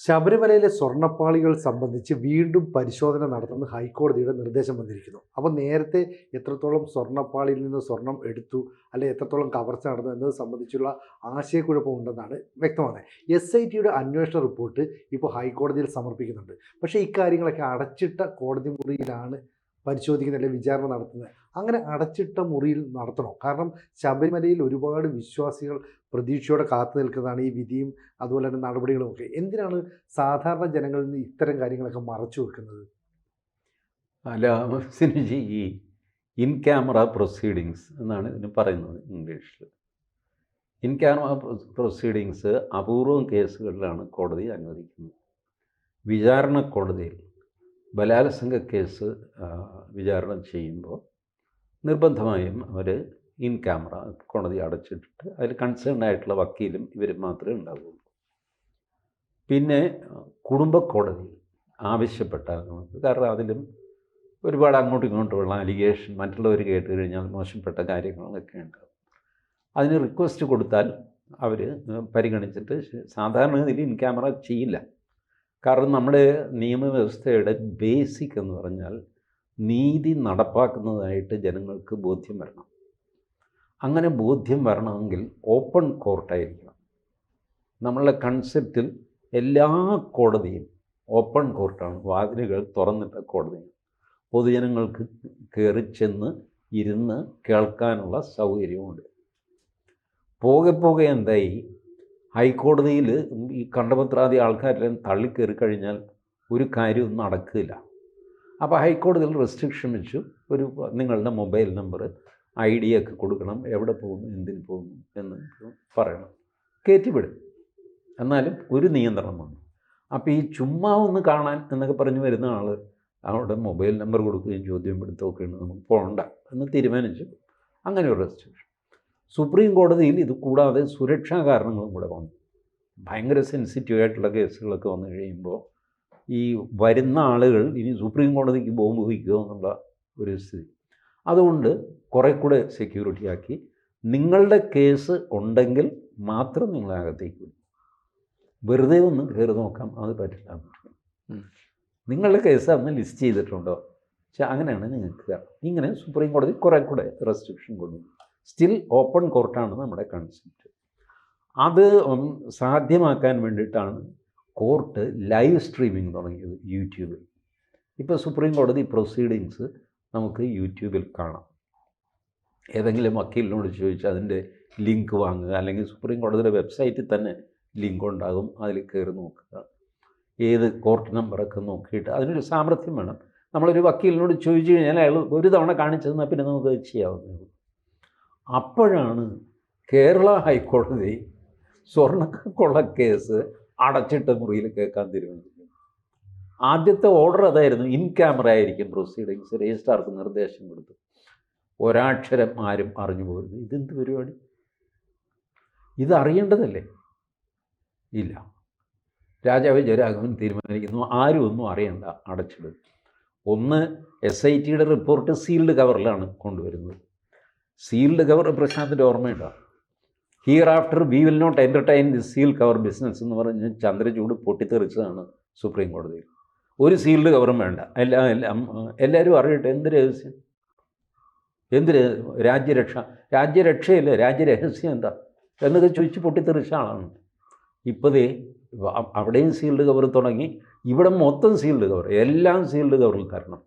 ശബരിമലയിലെ സ്വർണ്ണപ്പാളികൾ സംബന്ധിച്ച് വീണ്ടും പരിശോധന നടത്തുന്ന ഹൈക്കോടതിയുടെ നിർദ്ദേശം വന്നിരിക്കുന്നു. അപ്പോൾ നേരത്തെ എത്രത്തോളം സ്വർണ്ണപ്പാളിയിൽ നിന്ന് സ്വർണം എടുത്തു, അല്ലെ എത്രത്തോളം കവർച്ച നടന്നു എന്നത് സംബന്ധിച്ചുള്ള ആശയക്കുഴപ്പമുണ്ടെന്നാണ് വ്യക്തമാകുന്നത്. SITയുടെ അന്വേഷണ റിപ്പോർട്ട് ഇപ്പോൾ ഹൈക്കോടതിയിൽ സമർപ്പിക്കുന്നുണ്ട്. പക്ഷേ ഇക്കാര്യങ്ങളൊക്കെ അടച്ചിട്ട കോടതി മുറിയിലാണ് പരിശോധിക്കുന്നത്, അല്ലെങ്കിൽ വിചാരണ നടത്തുന്നത്. അങ്ങനെ അടച്ചിട്ട മുറിയിൽ നടത്തണോ? കാരണം ശബരിമലയിൽ ഒരുപാട് വിശ്വാസികൾ പ്രതീക്ഷയോടെ കാത്തു നിൽക്കുന്നതാണ് ഈ വിധിയും അതുപോലെ തന്നെ നടപടികളും ഒക്കെ. എന്തിനാണ് സാധാരണ ജനങ്ങളിൽ നിന്ന് ഇത്തരം കാര്യങ്ങളൊക്കെ മറച്ചു വെക്കുന്നത്? അല്ല, സിനിജി, ഈ ഇൻ ക്യാമറ പ്രൊസീഡിങ്സ് എന്നാണ് ഇതിന് പറയുന്നത് ഇംഗ്ലീഷിൽ. ഇൻ ക്യാമറ പ്രൊസീഡിങ്സ് അപൂർവം കേസുകളിലാണ് കോടതി അനുവദിക്കുന്നത്. വിചാരണ കോടതിയിൽ ബലാത്സംഗ കേസ് വിചാരണ ചെയ്യുമ്പോൾ നിർബന്ധമായും അവർ ഇൻ ക്യാമറ കോടതി അടച്ചിട്ടിട്ട് അതിൽ കൺസേൺ ആയിട്ടുള്ള വക്കീലും ഇവരും മാത്രമേ ഉണ്ടാവുള്ളൂ. പിന്നെ കുടുംബ കോടതി ആവശ്യപ്പെട്ടാൽ നമുക്ക്, കാരണം അതിലും ഒരുപാട് അങ്ങോട്ടും ഇങ്ങോട്ടുമുള്ള അലിഗേഷൻ മറ്റുള്ളവർ കേട്ട് കഴിഞ്ഞാൽ മോശപ്പെട്ട കാര്യങ്ങളൊക്കെ ഉണ്ടാകും. അതിന് റിക്വസ്റ്റ് കൊടുത്താൽ അവർ പരിഗണിച്ചിട്ട് സാധാരണഗതിയിൽ ഇൻ ക്യാമറ ചെയ്യില്ല. കാരണം നമ്മുടെ നിയമവ്യവസ്ഥയുടെ ബേസിക് എന്ന് പറഞ്ഞാൽ നീതി നടപ്പാക്കുന്നതായിട്ട് ജനങ്ങൾക്ക് ബോധ്യം വരണം. അങ്ങനെ ബോധ്യം വരണമെങ്കിൽ ഓപ്പൺ കോർട്ടായിരിക്കണം. നമ്മളുടെ കൺസെപ്റ്റിൽ എല്ലാ കോടതിയും ഓപ്പൺ കോർട്ടാണ്, വാതിലുകൾ തുറന്നിട്ട കോടതിയാണ്. പൊതുജനങ്ങൾക്ക് കയറി ചെന്ന് ഇരുന്ന് കേൾക്കാനുള്ള സൗകര്യമുണ്ട്. പോകെ പോകെ എന്തായി, ഹൈക്കോടതിയിൽ ഈ കണ്ടപത്രാദി ആൾക്കാരെല്ലാം തള്ളിക്കയറി കഴിഞ്ഞാൽ ഒരു കാര്യവും നടക്കില്ല. അപ്പോൾ ഹൈക്കോടതിയിൽ റെസ്ട്രിക്ഷൻ വെച്ചു, ഒരു നിങ്ങളുടെ മൊബൈൽ നമ്പർ ID ഒക്കെ കൊടുക്കണം, എവിടെ പോകുന്നു എന്തിന് പോകുന്നു എന്ന് പറയണം, കയറ്റിവിടും. എന്നാലും ഒരു നിയന്ത്രണം വന്നു. അപ്പോൾ ഈ ചുമ്മാ ഒന്ന് കാണാൻ എന്നൊക്കെ പറഞ്ഞ് വരുന്ന ആൾ അവിടെ മൊബൈൽ നമ്പർ കൊടുക്കുകയും ചോദ്യം എടുത്തൊക്കെയാണ് നമുക്ക് പോകണ്ട എന്ന് തീരുമാനിച്ചു. അങ്ങനെ ഒരു റെസ്ട്രിക്ഷൻ. സുപ്രീം കോടതിയിൽ ഇത് കൂടാതെ സുരക്ഷാ കാരണങ്ങളും കൂടെ വന്നു. ഭയങ്കര സെൻസിറ്റീവ് ആയിട്ടുള്ള കേസുകളൊക്കെ വന്നു കഴിയുമ്പോൾ ഈ വരുന്ന ആളുകൾ ഇനി സുപ്രീം കോടതിക്ക് ബോംബ് വയ്ക്കുമോ എന്നുള്ള ഒരു സ്ഥിതി. അതുകൊണ്ട് കുറേ കൂടെ സെക്യൂരിറ്റി ആക്കി, നിങ്ങളുടെ കേസ് ഉണ്ടെങ്കിൽ മാത്രം നിങ്ങളെ അകത്തേക്ക് വിടും. വെറുതെ ഒന്ന് കയറി നോക്കാം, അത് പറ്റില്ല എന്ന് പറഞ്ഞു. നിങ്ങളുടെ കേസ് അന്ന് ലിസ്റ്റ് ചെയ്തിട്ടുണ്ടോ? പക്ഷേ അങ്ങനെയാണ് നിങ്ങൾക്ക്. ഇങ്ങനെ സുപ്രീം കോടതി കുറേ കൂടെ റെസ്ട്രിക്ഷൻ കൊണ്ടുവന്നു. സ്റ്റിൽ ഓപ്പൺ കോർട്ടാണ് നമ്മുടെ കൺസെപ്റ്റ്. അത് സാധ്യമാക്കാൻ വേണ്ടിയിട്ടാണ് കോർട്ട് ലൈവ് സ്ട്രീമിംഗ് തുടങ്ങിയത് യൂട്യൂബിൽ. ഇപ്പോൾ സുപ്രീം കോടതി പ്രൊസീഡിങ്സ് നമുക്ക് യൂട്യൂബിൽ കാണാം. ഏതെങ്കിലും വക്കീലിനോട് ചോദിച്ചാൽ അതിൻ്റെ ലിങ്ക് വാങ്ങുക, അല്ലെങ്കിൽ സുപ്രീം കോടതിയുടെ വെബ്സൈറ്റിൽ തന്നെ ലിങ്ക് ഉണ്ടാകും, അതിൽ കയറി നോക്കുക, ഏത് കോർട്ട് നമ്പറൊക്കെ നോക്കിയിട്ട്. അതിനൊരു സാമർഥ്യം വേണം. നമ്മളൊരു വക്കീലിനോട് ചോദിച്ചു കഴിഞ്ഞാൽ അയാൾ ഒരു തവണ കാണിച്ചു തന്നാൽ പിന്നെ നമുക്ക് അത് ചെയ്യാവുന്നതാണ്. അപ്പോഴാണ് കേരള ഹൈക്കോടതി സ്വർണ്ണക്കൊള്ള കേസ് അടച്ചിട്ട മുറിയിൽ കേൾക്കാൻ തീരുമാനിക്കുന്നത്. ആദ്യത്തെ ഓർഡർ അതായിരുന്നു, ഇൻ ക്യാമറ ആയിരിക്കും പ്രൊസീഡിങ്സ്. രജിസ്ട്രാർക്ക് നിർദ്ദേശം കൊടുത്തു, ഒരാക്ഷരം ആരും അറിഞ്ഞു പോരുത്. ഇതെന്ത് പരിപാടി? ഇത് അറിയേണ്ടതല്ലേ? ഇല്ല, രാജാവ് ജയരാഘവൻ തീരുമാനിക്കുന്നു, ആരും ഒന്നും അറിയണ്ട, അടച്ചിടും. ഒന്ന്, SITയുടെ റിപ്പോർട്ട് സീൽഡ് കവറിലാണ് കൊണ്ടുവരുന്നത്. സീൽഡ് കവർ പ്രശാന്തിൻ്റെ ഓർമ്മയുണ്ടോ? Here after we will not entertain the seal cover business എന്ന് പറഞ്ഞ് ചന്ദ്രചൂട് പൊട്ടിത്തെറിച്ചതാണ് സുപ്രീം കോടതിയിൽ. ഒരു സീൽഡ് കവറും വേണ്ട, എല്ലാവരും അറിയട്ടെ. എന്ത് രഹസ്യം? രാജ്യരക്ഷയില്ല, രാജ്യരഹസ്യം എന്താ എന്നൊക്കെ ചോദിച്ച് പൊട്ടിത്തെറിച്ച ആളാണ്. ഇപ്പോഴേ അവിടെയും സീൽഡ് കവർ തുടങ്ങി, ഇവിടെ മൊത്തം സീൽഡ് കവർ, എല്ലാം സീൽഡ് കവറിൽ തരണം.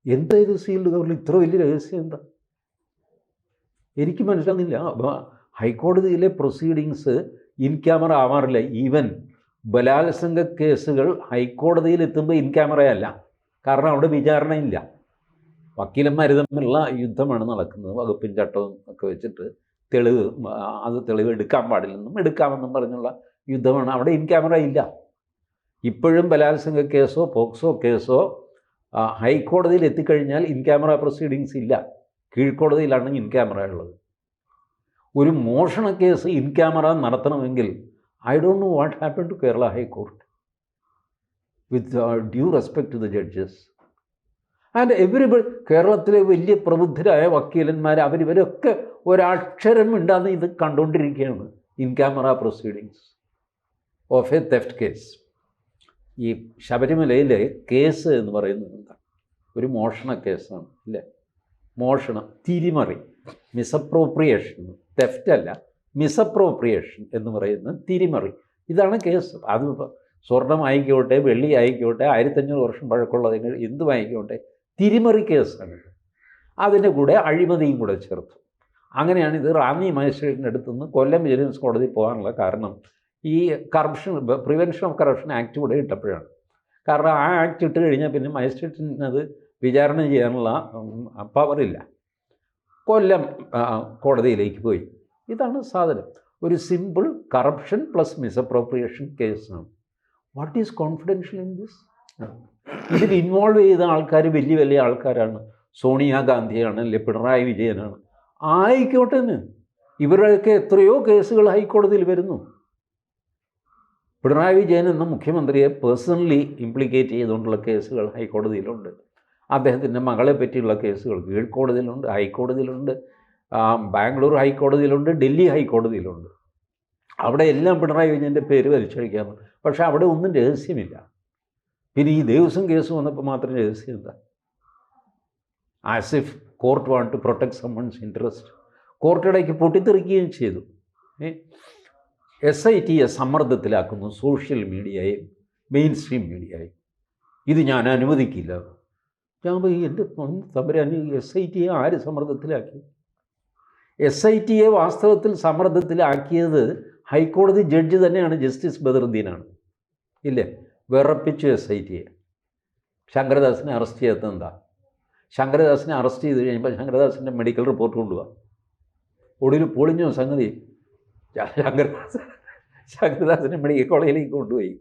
എന്താ ഇത് സീൽഡ് കവറിൽ ഇത്ര വലിയ രഹസ്യം എന്താ? എനിക്ക് മനസ്സിലാകുന്നില്ല. ഹൈക്കോടതിയിലെ പ്രൊസീഡിങ്സ് ഇൻ ക്യാമറ ആവാറില്ല. ഈവൻ ബലാത്സംഗ കേസുകൾ ഹൈക്കോടതിയിൽ എത്തുമ്പോൾ ഇൻ ക്യാമറയല്ല. കാരണം അവിടെ വിചാരണയില്ല, വക്കീലന്മാർ തമ്മിലുള്ള യുദ്ധമാണ് നടക്കുന്നത്. വകുപ്പും ചട്ടവും ഒക്കെ വെച്ചിട്ട് തെളിവ് എടുക്കാൻ പാടില്ലെന്നും എടുക്കാമെന്നും പറഞ്ഞുള്ള യുദ്ധമാണ്. അവിടെ ഇൻ ക്യാമറ ഇല്ല. ഇപ്പോഴും ബലാത്സംഗ കേസോ പോക്സോ കേസോ ഹൈക്കോടതിയിൽ എത്തിക്കഴിഞ്ഞാൽ ഇൻ ക്യാമറ പ്രൊസീഡിങ്സ് ഇല്ല. കീഴ്ക്കോടതിയിലാണ് ഇൻ ക്യാമറ ഉള്ളത്. ഒരു മോഷണ കേസ് ഇൻ ക്യാമറ നടത്തണമെങ്കിൽ I don't know what happen to Kerala high court, with due respect to the judges and everybody. കേരളത്തിലെ വലിയ പ്രബുദ്ധരായ വക്കീലന്മാർ ഒരക്ഷരം മിണ്ടാതെ ഇത് കണ്ടുകൊണ്ടിരിക്കുകയാണ് in camera proceedings. Of a theft case. ഈ ശബരിമലയിലെ കേസ് എന്ന് പറയുന്നത് എന്താണ്? ഒരു മോഷണ കേസാണ് അല്ലേ? മോഷണം, തിരിമറി, മിസ്അപ്രോപ്രിയേഷൻ, തെഫ്റ്റ് അല്ല, മിസ്അപ്രോപ്രിയേഷൻ എന്ന് പറയുന്ന തിരിമറി, ഇതാണ് കേസ്. അത് സ്വർണം ആയിക്കോട്ടെ, വെള്ളി ആയിക്കോട്ടെ, 1500 വർഷം പഴക്കമുള്ളതിന് എന്തും ആയിക്കോട്ടെ, തിരിമറി കേസാണ്. അതിൻ്റെ കൂടെ അഴിമതിയും കൂടെ ചേർത്തു. അങ്ങനെയാണ് ഇത് റാന്നി മജിസ്ട്രേറ്റിൻ്റെ അടുത്തുനിന്ന് കൊല്ലം വിജിലൻസ് കോടതി പോകാനുള്ള കാരണം ഈ corruption, prevention of corruption act കൂടെ ഇട്ടപ്പോഴാണ്. കാരണം ആ ആക്ട് ഇട്ട് കഴിഞ്ഞാൽ പിന്നെ മജിസ്ട്രേറ്റിന് അത് വിചാരണ ചെയ്യാനുള്ള പവറില്ല. കൊല്ലം കോടതിയിലേക്ക് പോയി. ഇതാണ് സാധനം. ഒരു സിമ്പിൾ കറപ്ഷൻ പ്ലസ് മിസ്അപ്രോപ്രിയേഷൻ കേസാണ്. What is confidential in this? ഇതിൽ ഇൻവോൾവ് ചെയ്ത ആൾക്കാർ വലിയ വലിയ ആൾക്കാരാണ്. സോണിയാഗാന്ധിയാണ്, അല്ലെ പിണറായി വിജയനാണ്. ആയിക്കോട്ടെ എന്ന്. ഇവരുടെയൊക്കെ എത്രയോ കേസുകൾ ഹൈക്കോടതിയിൽ വരുന്നു. പിണറായി വിജയൻ എന്ന മുഖ്യമന്ത്രിയെ പേഴ്സണലി ഇംപ്ലിക്കേറ്റ് ചെയ്തുകൊണ്ടുള്ള കേസുകൾ ഹൈക്കോടതിയിലുണ്ട്. അദ്ദേഹത്തിൻ്റെ മകളെ പറ്റിയുള്ള കേസുകൾ കീഴ്ക്കോടതിയിലുണ്ട്, ഹൈക്കോടതിയിലുണ്ട്, ബാംഗ്ലൂർ ഹൈക്കോടതിയിലുണ്ട്, ഡൽഹി ഹൈക്കോടതിയിലുണ്ട്. അവിടെ എല്ലാം പിണറായി വിജയൻ്റെ പേര് വലിച്ചഴിക്കാമെന്ന്. പക്ഷേ അവിടെ ഒന്നും രഹസ്യമില്ല. പിന്നെ ഈ ദേവസ്വം കേസ് വന്നപ്പോൾ മാത്രം രഹസ്യം എന്താ? As if court want to protect summons interest. കോർട്ടിടയ്ക്ക് പൊട്ടിത്തെറിക്കുകയും ചെയ്തു. SITയെ സമ്മർദ്ദത്തിലാക്കുന്നു, സോഷ്യൽ മീഡിയയും മെയിൻ സ്ട്രീം മീഡിയയും. ഇത് ഞാൻ അനുവദിക്കില്ല. ഞാൻ എൻ്റെ തമ്പുരാൻ, SITയെ ആര് സമ്മർദ്ദത്തിലാക്കി? SITയെ വാസ്തവത്തിൽ സമ്മർദ്ദത്തിലാക്കിയത് ഹൈക്കോടതി ജഡ്ജി തന്നെയാണ്, ജസ്റ്റിസ് ബദറുദ്ദീനാണ്. ഇല്ലേ? വിറപ്പിച്ചു SITയെ. ശങ്കരദാസിനെ അറസ്റ്റ് ചെയ്യാത്തത് എന്താ? ശങ്കരദാസിനെ അറസ്റ്റ് ചെയ്ത് കഴിയുമ്പോൾ ശങ്കരദാസിൻ്റെ മെഡിക്കൽ റിപ്പോർട്ട് കൊണ്ടുപോകാം. ഒടുവിൽ പൊളിഞ്ഞോ സംഗതി? ശങ്കരദാസിനെ മെഡിക്കൽ കോളേജിലേക്ക് കൊണ്ടുപോയി.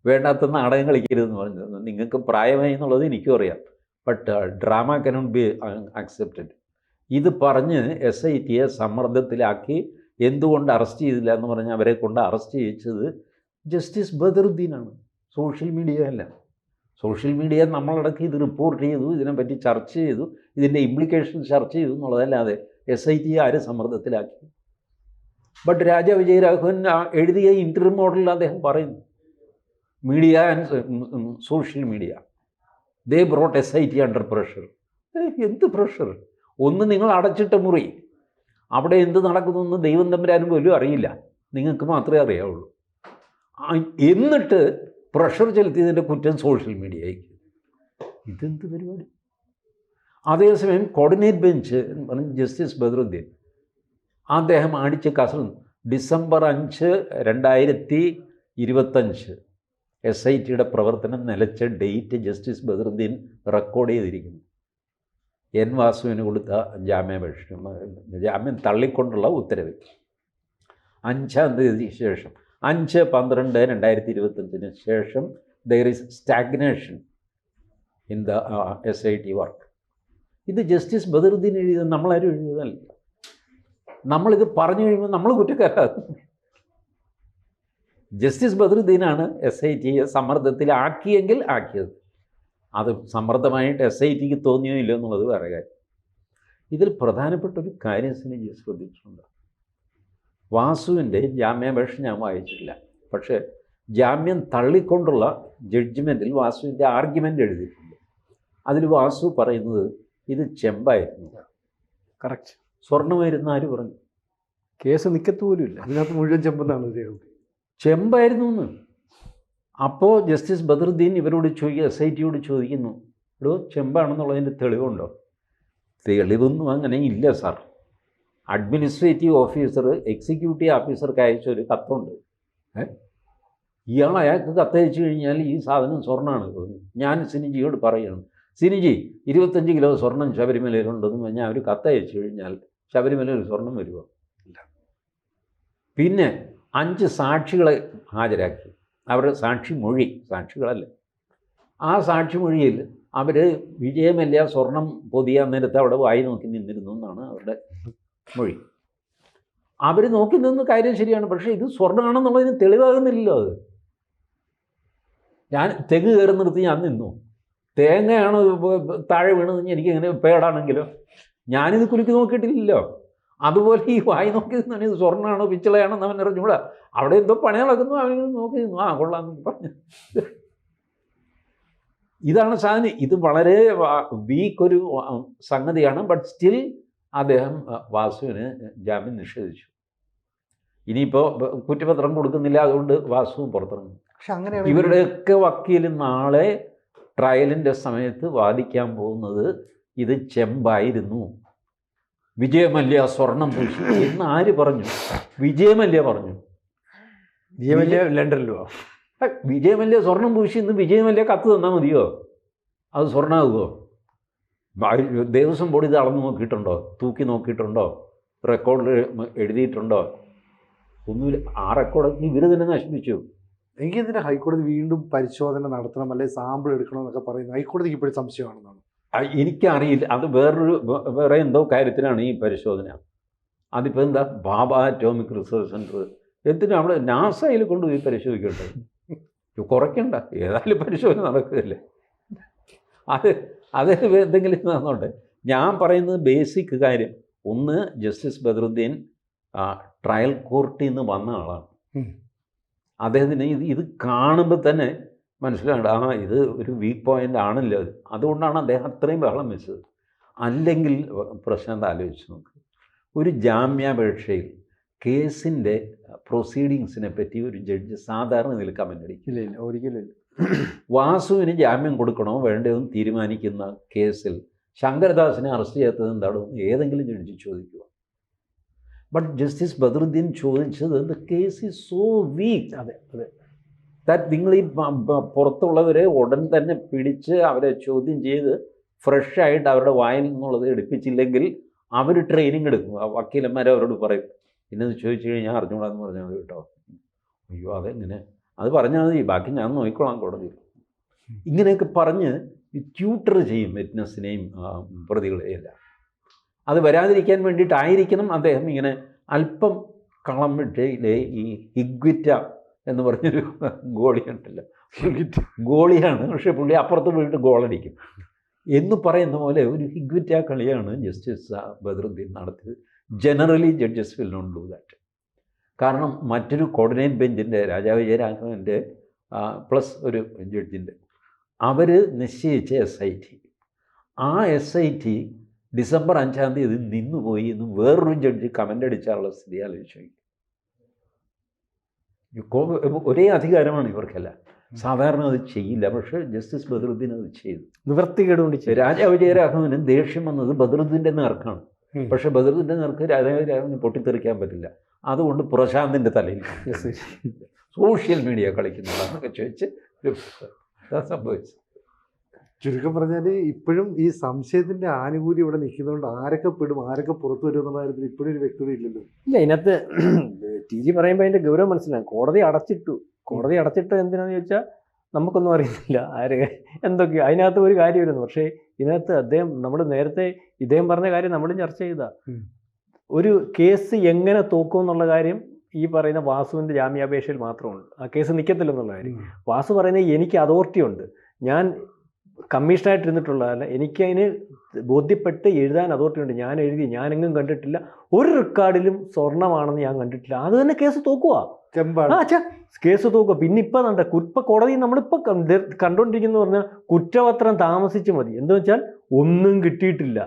വേണ്ടാത്ത നാടകം കളിക്കരുതെന്ന് പറഞ്ഞത്. നിങ്ങൾക്ക് പ്രായമായി എന്നുള്ളത് എനിക്കും അറിയാം. But drama cannot be accepted. ഇത് പറഞ്ഞ് SITയെ സമ്മർദ്ദത്തിലാക്കി എന്തുകൊണ്ട് അറസ്റ്റ് ചെയ്തില്ല എന്ന് പറഞ്ഞ് അവരെ കൊണ്ട് അറസ്റ്റ് ചെയ്യിച്ചത് ജസ്റ്റിസ് ബദറുദ്ദീനാണ്, സോഷ്യൽ മീഡിയ അല്ല. സോഷ്യൽ മീഡിയ നമ്മളടക്കം ഇത് റിപ്പോർട്ട് ചെയ്തു, ഇതിനെപ്പറ്റി ചർച്ച ചെയ്തു, ഇതിൻ്റെ ഇംപ്ലിക്കേഷൻ ചർച്ച ചെയ്തു എന്നുള്ളതല്ലാതെ SITയെ ആര് സമ്മർദ്ദത്തിലാക്കി? ബട്ട് രാജാ വിജയരാഘവൻ എഴുതിയ ഇൻറ്റർവ്യൂ മോഡലിൽ അദ്ദേഹം പറയുന്നു, media and social media they brought SIT under pressure. എന്ത് പ്രഷർ? ഒന്ന് നിങ്ങൾ അടച്ചിട്ട മുറി, അവിടെ എന്ത് നടക്കുന്നതെന്ന് ദൈവം തമ്പുരാനും പോലും അറിയില്ല, നിങ്ങൾക്ക് മാത്രമേ അറിയാവുള്ളൂ. എന്നിട്ട് പ്രഷർ ചെലുത്തിയതിൻ്റെ കുറ്റം സോഷ്യൽ മീഡിയയ്ക്ക്. ഇതെന്ത് പരിപാടി? അതേസമയം കോർഡിനേറ്റ് ബെഞ്ച് എന്ന് പറഞ്ഞ് ജസ്റ്റിസ് ബദറുദ്ദീൻ അദ്ദേഹം അടിച്ച കസൽ ഡിസംബർ 5, 2025 SITയുടെ പ്രവർത്തനം നിലച്ച ഡേറ്റ് ജസ്റ്റിസ് ബദറുദ്ദീൻ റെക്കോർഡ് ചെയ്തിരിക്കുന്നു. N. വാസുവിന് കൊടുത്ത ജാമ്യം തള്ളിക്കൊണ്ടുള്ള ഉത്തരവ് 5-ാം തീയതി ശേഷം, 5/12/2025 ശേഷം there is stagnation in the SIT work. ഇത് ജസ്റ്റിസ് ബദറുദ്ദീൻ എഴുതിയത്, നമ്മളാരും എഴുതിയതല്ല. നമ്മളിത് പറഞ്ഞു കഴിയുമ്പോൾ നമ്മൾ കുറ്റക്കാരാകും. ജസ്റ്റിസ് ബദറുദ്ദീനാണ് SITയെ സമ്മർദ്ദത്തിലാക്കിയെങ്കിൽ ആക്കിയത്. അത് സമ്മർദ്ദമായിട്ട് SITക്ക് തോന്നിയോ ഇല്ലയോ എന്നുള്ളത് വേറെ കാര്യം. ഇതിൽ പ്രധാനപ്പെട്ട ഒരു കാര്യം സിനിജി ശ്രദ്ധിച്ചിട്ടുണ്ട്. വാസുവിൻ്റെ ജാമ്യാപേക്ഷ ഞാൻ വായിച്ചിട്ടില്ല. പക്ഷേ ജാമ്യം തള്ളിക്കൊണ്ടുള്ള ജഡ്ജ്മെൻറ്റിൽ വാസുവിൻ്റെ ആർഗ്യുമെൻ്റ് എഴുതിയിട്ടുണ്ട്. അതിൽ വാസു പറയുന്നത് ഇത് ചെമ്പായിരുന്നു. കറക്റ്റ്. സ്വർണ്ണമായിരുന്നു ആര് പറഞ്ഞു? കേസ് നിൽക്കത്തുപോലുമില്ല, അതിനകത്ത് മുഴുവൻ ചെമ്പെന്നാണ് ചെമ്പായിരുന്നു എന്ന്. അപ്പോൾ ജസ്റ്റിസ് ബദറുദ്ദീൻ ഇവരോട് SITയോട് ചോദിക്കുന്നു, എടോ ചെമ്പാണെന്നുള്ളതിൻ്റെ തെളിവുണ്ടോ? തെളിവൊന്നും അങ്ങനെ ഇല്ല സാർ. അഡ്മിനിസ്ട്രേറ്റീവ് ഓഫീസർ എക്സിക്യൂട്ടീവ് ഓഫീസർക്ക് അയച്ച ഒരു കത്തുണ്ട്. അയാൾക്ക് കത്തയച്ചു കഴിഞ്ഞാൽ ഈ സാധനം സ്വർണ്ണമാണ്. ഞാൻ സിനിജിയോട് പറയുകയാണ്, സിനിജി 25 കിലോ സ്വർണം ശബരിമലയിലുണ്ടെന്ന് പറഞ്ഞാൽ അവർ കത്തയച്ചു കഴിഞ്ഞാൽ ശബരിമലയിൽ സ്വർണം വരുമോ? ഇല്ല. പിന്നെ 5 സാക്ഷികളെ ഹാജരാക്കി. അവരുടെ സാക്ഷികളല്ല. ആ സാക്ഷിമൊഴിയിൽ അവർ വിജയമല്ല സ്വർണം പൊതിയാൻ നേരത്തെ അവിടെ വായി നോക്കി നിന്നിരുന്നു എന്നാണ് അവരുടെ മൊഴി. അവർ നോക്കി നിന്ന് കാര്യം ശരിയാണ്, പക്ഷേ ഇത് സ്വർണ്ണമാണെന്നുള്ളതിന് തെളിവാകുന്നില്ലല്ലോ. അത് ഞാൻ തെങ്ങ് കയറി നിർത്തി ഞാൻ നിന്നു, തേങ്ങയാണ് താഴെ വീണതെന്ന് എനിക്കിങ്ങനെ പേടാണെങ്കിലോ? ഞാനിത് കുലുക്കി നോക്കിയിട്ടില്ലല്ലോ. അതുപോലെ ഈ വായി നോക്കി നിന്നാണ് ഇത് സ്വർണ്ണമാണോ പിച്ചളയാണോ എന്ന് അവൻ അറിഞ്ഞൂടാ. അവിടെ എന്തോ പണി നടക്കുന്നു, അവനിങ്ങനെ നോക്കി നിന്നു, ആ കൊള്ളാമെന്ന് പറഞ്ഞു. ഇതാണ് സാധനം. ഇത് വളരെ വീക്ക് ഒരു സംഗതിയാണ്. ബട്ട് സ്റ്റിൽ അദ്ദേഹം വാസുവിന് ജാമ്യം നിഷേധിച്ചു. ഇനിയിപ്പോൾ കുറ്റപത്രം കൊടുക്കുന്നില്ല, അതുകൊണ്ട് വാസുവും പുറത്തിറങ്ങും. പക്ഷെ അങ്ങനെയാണ് ഇവരുടെയൊക്കെ വക്കീൽ നാളെ ട്രയലിൻ്റെ സമയത്ത് വാദിക്കാൻ പോകുന്നത് ഇത് ചെമ്പായിരുന്നു, വിജയമല്യ സ്വർണം പൂശി എന്ന് ആര് പറഞ്ഞു? വിജയമല്യ പറഞ്ഞു. വിജയമല്യ ലണ്ടനിലോ? വിജയമല്യ സ്വർണം പൂശി എന്ന് വിജയമല്യ കത്ത് തന്നാൽ മതിയോ? അത് സ്വർണ്ണമാകുമോ? ദേവസ്വം ബോർഡ് ഇത് അളന്ന് നോക്കിയിട്ടുണ്ടോ? തൂക്കി നോക്കിയിട്ടുണ്ടോ? റെക്കോർഡിൽ എഴുതിയിട്ടുണ്ടോ? ഒന്നുമില്ല. ആ റെക്കോർഡ് ഇവർ തന്നെ നശിപ്പിച്ചു. എങ്കിൽ ഇതിന് ഹൈക്കോടതി വീണ്ടും പരിശോധന നടത്തണം, അല്ലെങ്കിൽ സാമ്പിൾ എടുക്കണം എന്നൊക്കെ പറയുന്നത് ഹൈക്കോടതിക്ക് ഇപ്പോഴും സംശയമാണെന്നാണ്. എനിക്കറിയില്ല. അത് വേറെ എന്തോ കാര്യത്തിലാണ് ഈ പരിശോധന. അതിപ്പോൾ എന്താ, ഭാഭ അറ്റോമിക് റിസർച്ച് സെൻറ്റർ എന്തിനാ അവിടെ നാസയിൽ കൊണ്ടുപോയി പരിശോധിക്കട്ടെ? കുറയ്ക്കണ്ട, ഏതായാലും പരിശോധന നടക്കുകയല്ലേ. അത് എന്തെങ്കിലും നടന്നോട്ടെ. ഞാൻ പറയുന്നത് ബേസിക് കാര്യം. ഒന്ന്, ജസ്റ്റിസ് ബദറുദ്ദീൻ ട്രയൽ കോർട്ടിൽ നിന്ന് വന്ന ആളാണ്. അദ്ദേഹത്തിന് ഇത് കാണുമ്പോൾ തന്നെ മനസ്സിലാകണ്ട, ആ ഇത് ഒരു വീക്ക് പോയിൻ്റ് ആണല്ലോ. അതുകൊണ്ടാണ് അദ്ദേഹം അത്രയും ബഹളം വെച്ചത്. അല്ലെങ്കിൽ പ്രശ്നം ആലോചിച്ച് നോക്ക്, ഒരു ജാമ്യാപേക്ഷയിൽ കേസിൻ്റെ പ്രൊസീഡിങ്സിനെ പറ്റി ഒരു ജഡ്ജ് സാധാരണ ഇതിൽ കമൻ്റ് അടിക്കില്ല. ഇല്ല, ഒരിക്കലും. വാസുവിന് ജാമ്യം കൊടുക്കണോ വേണ്ടയോ എന്ന് തീരുമാനിക്കുന്ന കേസിൽ ശങ്കരദാസിനെ അറസ്റ്റ് ചെയ്യാത്തത് എന്താണോ ഏതെങ്കിലും ജഡ്ജി ചോദിക്കുക. ബട്ട് ജസ്റ്റിസ് ബദറുദ്ദീൻ ചോദിച്ചത് the case is so weak. അതെ അതെ. ദാറ്റ് നിങ്ങൾ ഈ പുറത്തുള്ളവരെ ഉടൻ തന്നെ പിടിച്ച് അവരെ ചോദ്യം ചെയ്ത് ഫ്രഷായിട്ട് അവരുടെ വായിൽ നിന്നുള്ളത് എടുപ്പിച്ചില്ലെങ്കിൽ അവർ ട്രെയിനിങ് എടുക്കും. വക്കീലന്മാരെ അവരോട് പറയും, ഇന്നത് ചോദിച്ചു കഴിഞ്ഞാൽ അറിഞ്ഞുകൂടാന്ന് പറഞ്ഞാൽ മതി കേട്ടോ. അയ്യോ അതെങ്ങനെ, അത് പറഞ്ഞാൽ മതി, ബാക്കി ഞാൻ നോക്കിക്കോളാം കോടതിയിൽ. ഇങ്ങനെയൊക്കെ പറഞ്ഞ് ട്യൂട്ടർ ചെയ്യും വിറ്റ്നസ്സിനെയും പ്രതികളെയെല്ലാം. അത് വരാതിരിക്കാൻ വേണ്ടിയിട്ടായിരിക്കണം അദ്ദേഹം ഇങ്ങനെ അല്പം കളം വിട്ടയിലെ ഈ ഹിഗ്വിറ്റ എന്ന് പറഞ്ഞൊരു ഗോളിയുണ്ടല്ലോ, ഗോളിയാണ്, പക്ഷേ പുള്ളി അപ്പുറത്ത് പോയിട്ട് ഗോളടിക്കും എന്ന് പറയുന്ന പോലെ ഒരു ഹിഗ്വിറ്റ കളിയാണ് ജസ്റ്റിസ് ബദറുദ്ദീൻ നടത്തിയത്. Generally judges will not do that. കാരണം മറ്റൊരു കോർഡിനേറ്റ് ബെഞ്ചിൻ്റെ, രാജാ വിജയരാഘവൻ്റെ പ്ലസ് ഒരു ജഡ്ജിൻ്റെ, അവർ നിശ്ചയിച്ച SIT, ആ SIT ഡിസംബർ 5-ാം തീയതി നിന്നുപോയി എന്ന് വേറൊരു ജഡ്ജി കമൻ്റ് അടിച്ചാലുള്ള സ്ഥിതി ആലോചിച്ചു. ഒരേ അധികാരമാണ് ഇവർക്കല്ല. സാധാരണ അത് ചെയ്യില്ല, പക്ഷേ ജസ്റ്റിസ് ബദറുദ്ദീൻ അത് ചെയ്തു. നിവർത്തികേടുകൊണ്ട് രാജാ വിജയരാഘവന് ദേഷ്യം വന്നത് ബദറുദ്ദീൻ്റെ നേർക്കാണ്. പക്ഷേ ബദറുദ്ദീൻ്റെ നേർക്ക് രാജാ വിജയരാഘവന് പൊട്ടിത്തെറിക്കാൻ പറ്റില്ല. അതുകൊണ്ട് പ്രശാന്തിൻ്റെ തലയിൽ സോഷ്യൽ മീഡിയ കളിക്കുന്നതാണെന്നൊക്കെ ചോദിച്ച് സംഭവിച്ചു. ചുരുക്കം പറഞ്ഞാൽ ഇപ്പോഴും ഈ സംശയത്തിൻ്റെ ആനുകൂല്യം ഇവിടെ നിൽക്കുന്നതുകൊണ്ട് ആരൊക്കെ പെടും, ആരൊക്കെ പുറത്തു വരും എന്നുള്ള കാര്യത്തിൽ ഇപ്പോഴും ഒരു വ്യക്തത ഇല്ലല്ലോ. ഇല്ല, ഇതിനകത്ത് TG പറയുമ്പോൾ അതിൻ്റെ ഗൗരവം മനസ്സിലാകും. കോടതി അടച്ചിട്ട് എന്തിനാന്ന് ചോദിച്ചാൽ നമുക്കൊന്നും അറിയുന്നില്ല ആര് എന്തൊക്കെയോ അതിനകത്ത് ഒരു കാര്യം വരുന്നു. പക്ഷേ ഇതിനകത്ത് നമ്മൾ നേരത്തെ ഇദ്ദേഹം പറഞ്ഞ കാര്യം നമ്മളും ചർച്ച ചെയ്താ, ഒരു കേസ് എങ്ങനെ തോക്കും എന്നുള്ള കാര്യം ഈ പറയുന്ന വാസുവിൻ്റെ ജാമ്യാപേക്ഷയിൽ മാത്രമുണ്ട്. ആ കേസ് നിൽക്കത്തില്ലെന്നുള്ള കാര്യം വാസു പറയുന്നത്, എനിക്ക് അതോറിറ്റി ഉണ്ട്, ഞാൻ കമ്മീഷനായിട്ടിരുന്നിട്ടുള്ളതല്ല, എനിക്കതിന് ബോധ്യപ്പെട്ട് എഴുതാൻ അതോറിറ്റി ഉണ്ട്, ഞാൻ എഴുതി, ഞാനെങ്ങും കണ്ടിട്ടില്ല, ഒരു റെക്കോർഡിലും സ്വർണ്ണമാണെന്ന് ഞാൻ കണ്ടിട്ടില്ല, അത് തന്നെ കേസ് തോക്കുക. കേസ് തോക്കുക. പിന്നെ ഇപ്പം ഇപ്പം കോടതി നമ്മളിപ്പോൾ കണ്ടുകൊണ്ടിരിക്കുന്നു പറഞ്ഞാൽ കുറ്റപത്രം താമസിച്ച് മതി. എന്താ വെച്ചാൽ ഒന്നും കിട്ടിയിട്ടില്ല.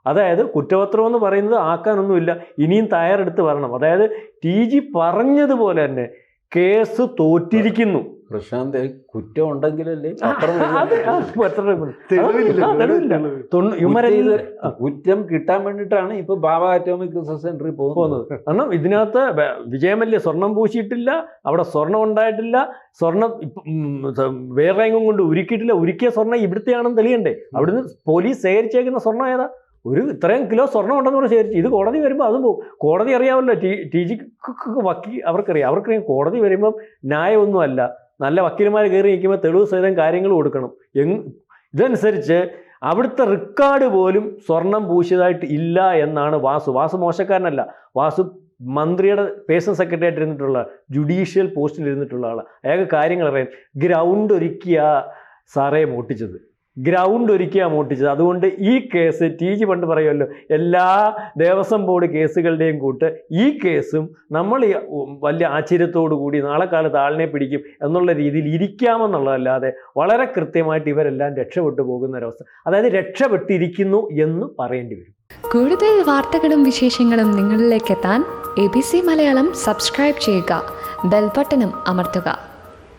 അതായത് കുറ്റപത്രം എന്ന് പറയുന്നത് ആക്കാനൊന്നുമില്ല, ഇനിയും തയ്യാറെടുത്ത് വരണം. അതായത് TG പറഞ്ഞതുപോലെ തന്നെ കേസ് തോറ്റിരിക്കുന്നു. പ്രശാന്ത്, കുറ്റം ഉണ്ടെങ്കിലല്ലേ കുറ്റം കിട്ടാൻ വേണ്ടിയിട്ടാണ് ഇപ്പൊ ബാബ അറ്റോമിക് റിസർച്ച് സെന്ററിൽ പോകുന്നത്. കാരണം ഇതിനകത്ത് വിജയമല്യ സ്വർണം പൂശിയിട്ടില്ല, അവിടെ സ്വർണം ഉണ്ടായിട്ടില്ല, സ്വർണം വേറെ എങ്ങും കൊണ്ട് ഉരുക്കിയിട്ടില്ല, ഉരുക്കിയ സ്വർണം ഇവിടുത്തെയാണെന്ന് തെളിയണ്ടേ? അവിടുന്ന് പോലീസ് ശേഖരിച്ചേക്കുന്ന സ്വർണം ഏതാ? ഒരു ഇത്രയും കിലോ സ്വർണം ഉണ്ടെന്ന് പറഞ്ഞ് ശേഖരിച്ചു. ഇത് കോടതി വരുമ്പോൾ അതും പോകും. കോടതി അറിയാമല്ലോ, TGക്ക് അവർക്കറിയാം കോടതി വരുമ്പം ന്യായമൊന്നുമല്ല, നല്ല വക്കീലന്മാർ കയറി നിൽക്കുമ്പോൾ തെളിവ് സഹിതം കാര്യങ്ങൾ കൊടുക്കണം. ഇതനുസരിച്ച് അവിടുത്തെ റെക്കോർഡ് പോലും സ്വർണം പൂശിയതായിട്ട് ഇല്ല എന്നാണ് വാസു മോശക്കാരനല്ല. വാസു മന്ത്രിയുടെ പേഴ്സണൽ സെക്രട്ടറി ആയിട്ട് ഇരുന്നിട്ടുള്ള, ജുഡീഷ്യൽ പോസ്റ്റിൽ ഇരുന്നിട്ടുള്ള ആളാണ്. അയാൾക്ക് കാര്യങ്ങൾ അറിയാം. ഗ്രൗണ്ട് ഒരുക്കിയ സാറേ മോട്ടിച്ചത്. ഗ്രൗണ്ട് ഒരുക്കിയാ മോട്ടിച്ചത്. അതുകൊണ്ട് ഈ കേസ് TG പണ്ട് പറയുമല്ലോ, എല്ലാ ദേവസ്വം ബോർഡ് കേസുകളുടെയും കൂട്ട് ഈ കേസും നമ്മൾ വലിയ ആശ്ചര്യത്തോടു കൂടി നാളെ കാലത്ത് ആളിനെ പിടിക്കും എന്നുള്ള രീതിയിൽ ഇരിക്കാമെന്നുള്ളതല്ലാതെ വളരെ കൃത്യമായിട്ട് ഇവരെല്ലാം രക്ഷപ്പെട്ടു പോകുന്ന ഒരവസ്ഥ, അതായത് രക്ഷപ്പെട്ടിരിക്കുന്നു എന്ന് പറയേണ്ടി വരും. കൂടുതൽ വാർത്തകളും വിശേഷങ്ങളും നിങ്ങളിലേക്ക് എത്താൻ ABC മലയാളം സബ്സ്ക്രൈബ് ചെയ്യുക, ബെൽബട്ടനും അമർത്തുക.